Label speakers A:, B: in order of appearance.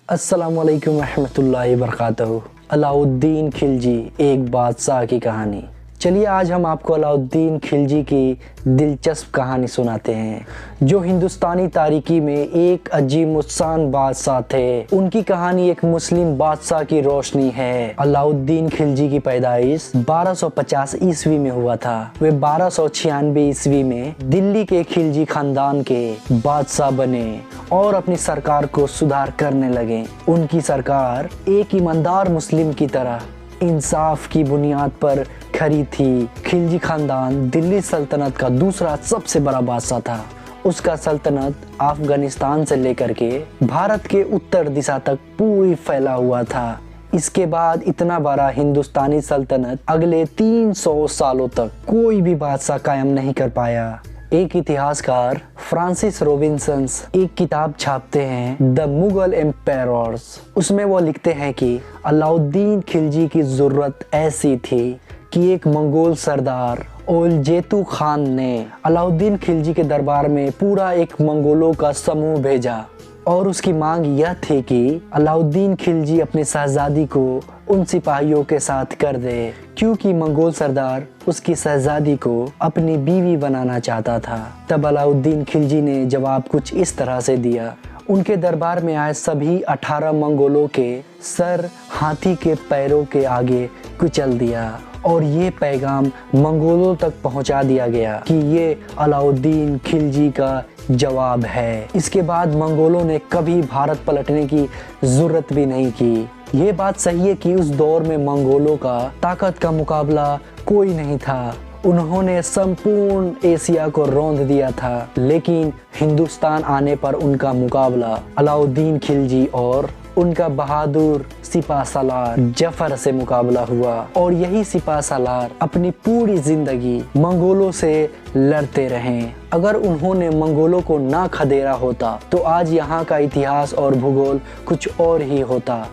A: अस्सलामुअलैकुम रहमतुल्लाहि वबरकातुहू। अलाउद्दीन खिलजी एक बादशाह की कहानी। चलिए आज हम आपको अलाउद्दीन खिलजी की दिलचस्प कहानी सुनाते हैं, जो हिंदुस्तानी तारीकी में एक अजीम उस्सान बादशाह थे। उनकी कहानी एक मुस्लिम बादशाह की रोशनी है। अलाउद्दीन खिलजी की पैदाइश 1250 ईस्वी में हुआ था। वे 1296 ईस्वी में दिल्ली के खिलजी खानदान के बादशाह बने और अपनी सरकार को सुधार करने लगे। उनकी सरकार एक ईमानदार मुस्लिम की तरह इंसाफ की बुनियाद पर खड़ी थी। खिलजी खानदान दिल्ली सल्तनत का दूसरा सबसे बड़ा बादशाह था। उसका सल्तनत अफगानिस्तान से लेकर के भारत के उत्तर दिशा तक पूरी फैला हुआ था। इसके बाद इतना बड़ा हिंदुस्तानी सल्तनत अगले 300 सालों तक कोई भी बादशाह कायम नहीं कर पाया। एक इतिहासकार फ्रांसिस रॉबिन्सन एक किताब छापते हैं, द मुगल एम्पायर्स। उसमें वो लिखते हैं कि अलाउद्दीन खिलजी की जरूरत ऐसी थी कि एक मंगोल सरदार ओलजेतु खान ने अलाउद्दीन खिलजी के दरबार में पूरा एक मंगोलों का समूह भेजा और उसकी मांग यह थी कि अलाउद्दीन खिलजी अपनी शहजादी को उन सिपाहियों के साथ कर दे, क्योंकि मंगोल सरदार उसकी शहजादी को अपनी बीवी बनाना चाहता था। तब अलाउद्दीन खिलजी ने जवाब कुछ इस तरह से दिया। उनके दरबार में आए सभी 18 मंगोलों के सर हाथी के पैरों के आगे कुचल दिया और ये पैगाम मंगोलों तक पहुंचा दिया गया कि ये अलाउद्दीन खिलजी का जवाब है। इसके बाद मंगोलों ने कभी भारत पलटने की जरूरत भी नहीं की। ये बात सही है कि उस दौर में मंगोलों का ताकत का मुकाबला कोई नहीं था। उन्होंने संपूर्ण एशिया को रौंद दिया था, लेकिन हिंदुस्तान आने पर उनका मुकाबला अलाउद्दीन खिलजी और उनका बहादुर सिपा सालार जफर से मुकाबला हुआ। और यही सिपा सालार अपनी पूरी जिंदगी मंगोलों से लड़ते रहे। अगर उन्होंने मंगोलों को ना खदेड़ा होता तो आज यहाँ का इतिहास और भूगोल कुछ और ही होता।